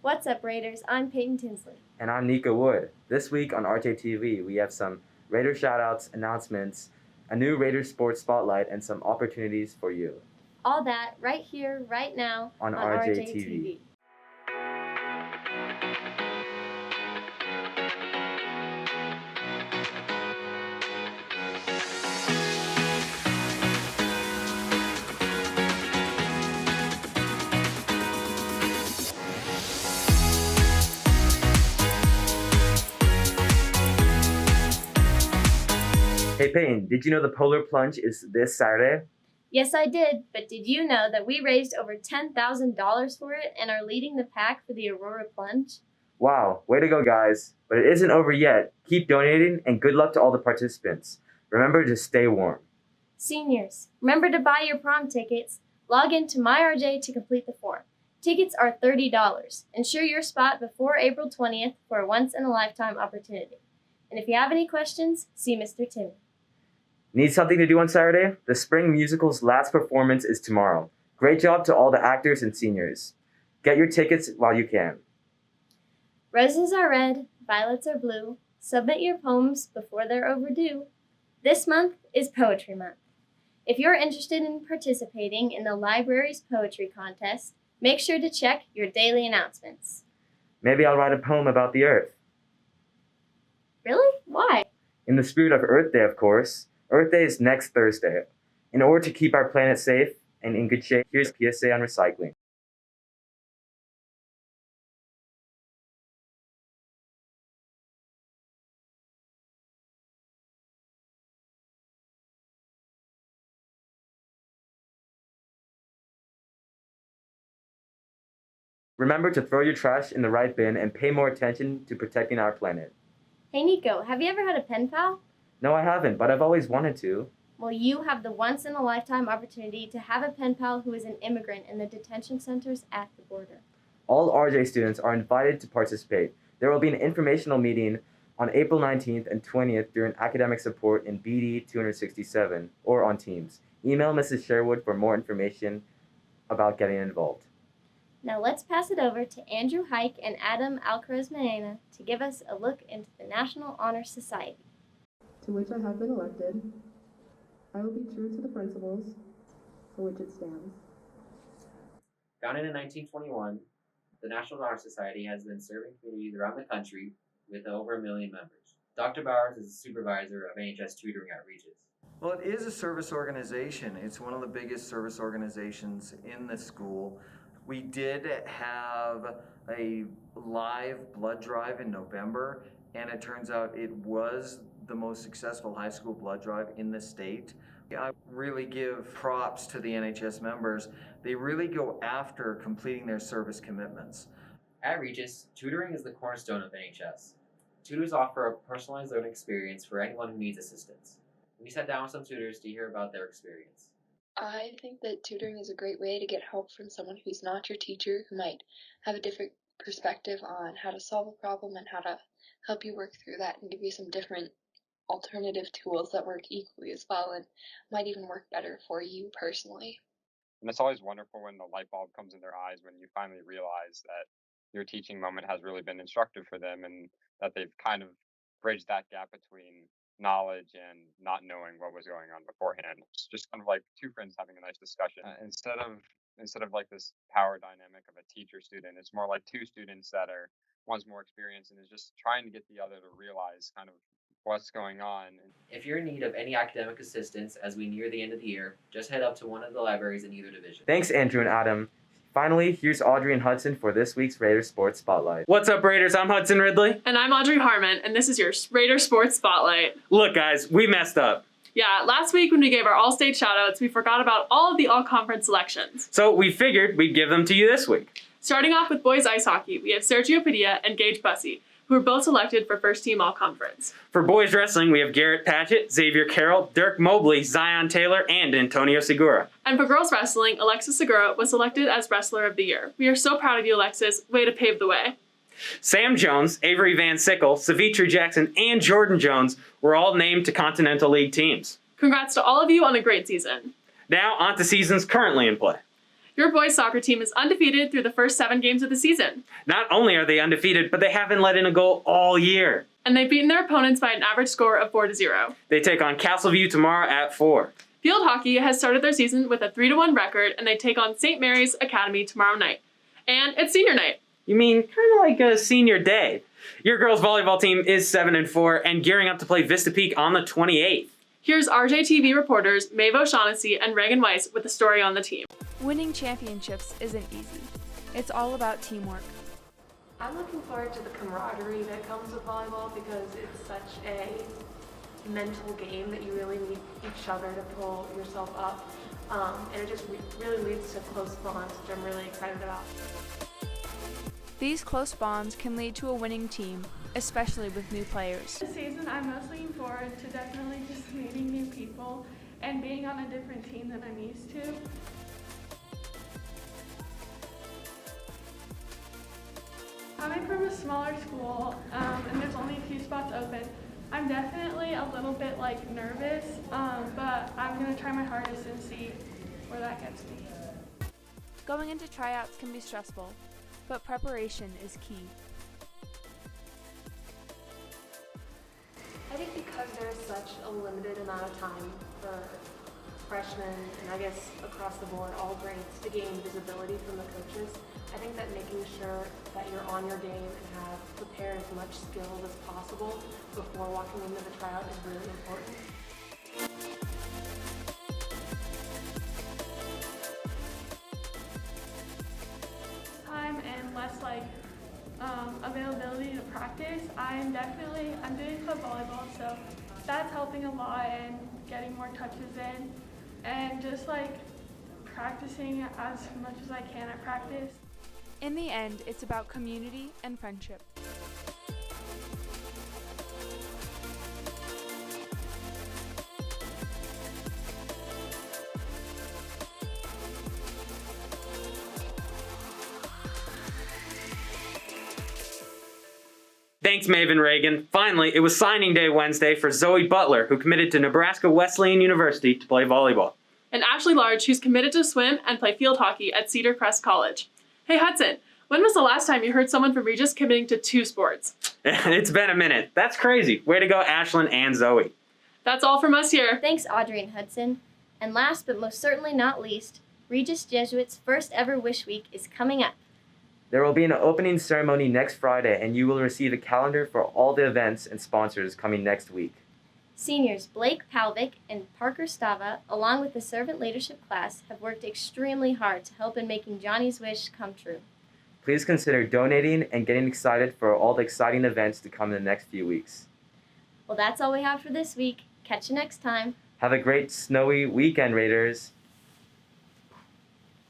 What's up, Raiders? I'm Peyton TInsley. And I'm Nico Wood. This week on RJTV, we have some Raider shoutouts, announcements, a new Raider sports spotlight, and some opportunities for you. All that right here, right now on RJTV. Hey Peyton, did you know the Polar Plunge is this Saturday? Yes, I did, but did you know that we raised over $10,000 for it and are leading the pack for the Aurora Plunge? Wow, way to go guys. But it isn't over yet. Keep donating and good luck to all the participants. Remember to stay warm. Seniors, remember to buy your prom tickets. Log into MyRJ to complete the form. Tickets are $30. Ensure your spot before April 20th for a once-in-a-lifetime opportunity. And if you have any questions, see Mr. Timmy. Need something to do on Saturday? The spring musical's last performance is tomorrow. Great job to all the actors and seniors. Get your tickets while you can. Roses are red, violets are blue. Submit your poems before they're overdue. This month is Poetry Month. If you're interested in participating in the library's poetry contest, make sure to check your daily announcements. Maybe I'll write a poem about the Earth. Really? Why? In the spirit of Earth Day, of course. Earth Day is next Thursday. In order to keep our planet safe and in good shape, here's PSA on recycling. Remember to throw your trash in the right bin and pay more attention to protecting our planet. Hey Nico, have you ever had a pen pal? No, I haven't, but I've always wanted to. Well, you have the once-in-a-lifetime opportunity to have a pen pal who is an immigrant in the detention centers at the border. All RJ students are invited to participate. There will be an informational meeting on April 19th and 20th during academic support in BD 267 or on Teams. Email Mrs. Sherwood for more information about getting involved. Now let's pass it over to Andrew Hike and Adam Alcaraz-Maena to give us a look into the National Honor Society. To which I have been elected, I will be true to the principles for which it stands. Founded in 1921, the National Honor Society has been serving communities around the country with over 1 million members. Dr. Bowers is the supervisor of NHS tutoring outreaches. Well, it is a service organization. It's one of the biggest service organizations in the school. We did have a live blood drive in November, and it turns out it was the most successful high school blood drive in the state. I really give props to the NHS members. They really go after completing their service commitments. At Regis, tutoring is the cornerstone of NHS. Tutors offer a personalized learning experience for anyone who needs assistance. We sat down with some tutors to hear about their experience. I think that tutoring is a great way to get help from someone who's not your teacher, who might have a different perspective on how to solve a problem and how to help you work through that and give you some different alternative tools that work equally as well and might even work better for you personally. And it's always wonderful when the light bulb comes in their eyes when you finally realize that your teaching moment has really been instructive for them and that they've kind of bridged that gap between knowledge and not knowing what was going on beforehand. It's just kind of like two friends having a nice discussion. Instead of like this power dynamic of a teacher student, it's more like two students that are one's more experienced and is just trying to get the other to realize kind of what's going on. If you're in need of any academic assistance as we near the end of the year, just head up to one of the libraries in either division. Thanks, Andrew and Adam. Finally, here's Audrey and Hudson for this week's Raiders Sports Spotlight. What's up, Raiders? I'm Hudson Ridley. And I'm Audrey Harman, and this is your Raider Sports Spotlight. Look, guys, we messed up. Yeah, last week when we gave our all-state shoutouts, we forgot about all of the all-conference selections. So we figured we'd give them to you this week. Starting off with boys ice hockey, we have Sergio Padilla and Gage Bussey, who were both selected for first-team all-conference. For boys wrestling, we have Garrett Patchett, Xavier Carroll, Dirk Mobley, Zion Taylor, and Antonio Segura. And for girls wrestling, Alexis Segura was selected as Wrestler of the Year. We are so proud of you, Alexis. Way to pave the way. Sam Jones, Avery Van Sickle, Savitra Jackson, and Jordan Jones were all named to Continental League teams. Congrats to all of you on a great season. Now, on to seasons currently in play. Your boys' soccer team is undefeated through the first 7 games of the season. Not only are they undefeated, but they haven't let in a goal all year. And they've beaten their opponents by an average score of 4-0. They take on Castleview tomorrow at 4. Field hockey has started their season with a 3-1 record, and they take on St. Mary's Academy tomorrow night. And it's senior night. You mean kind of like a senior day. Your girls' volleyball team is 7-4 and gearing up to play Vista Peak on the 28th. Here's RJTV reporters Maeve O'Shaughnessy and Reagan Weiss with the story on the team. Winning championships isn't easy. It's all about teamwork. I'm looking forward to the camaraderie that comes with volleyball because it's such a mental game that you really need each other to pull yourself up. And it just really leads to close bonds, which I'm really excited about. These close bonds can lead to a winning team, especially with new players. This season, I'm most looking forward to definitely just meeting new people and being on a different team than I'm used to. Coming from a smaller school, and there's only a few spots open, I'm definitely a little bit nervous, but I'm gonna try my hardest and see where that gets me. Going into tryouts can be stressful, but preparation is key. I think because there's such a limited amount of time for freshmen, and I guess across the board, all grades, to gain visibility from the coaches, I think that making sure that you're on your game and have prepared as much skill as possible before walking into the tryout is really important. Time and less availability to practice. I'm doing club volleyball, so that's helping a lot and getting more touches in, and just practicing as much as I can at practice. In the end, it's about community and friendship. Thanks, Maeve and Reagan. Finally, it was signing day Wednesday for Zoe Butler, who committed to Nebraska Wesleyan University to play volleyball. And Ashley Large, who's committed to swim and play field hockey at Cedar Crest College. Hey Hudson, when was the last time you heard someone from Regis committing to 2 sports? It's been a minute. That's crazy. Way to go, Ashlyn and Zoe. That's all from us here. Thanks, Audrey and Hudson. And last but most certainly not least, Regis Jesuits' first ever Wish Week is coming up. There will be an opening ceremony next Friday, and you will receive a calendar for all the events and sponsors coming next week. Seniors Blake Palvick and Parker Stava, along with the servant leadership class, have worked extremely hard to help in making Johnny's wish come true. Please consider donating and getting excited for all the exciting events to come in the next few weeks. Well, that's all we have for this week. Catch you next time. Have a great snowy weekend, Raiders.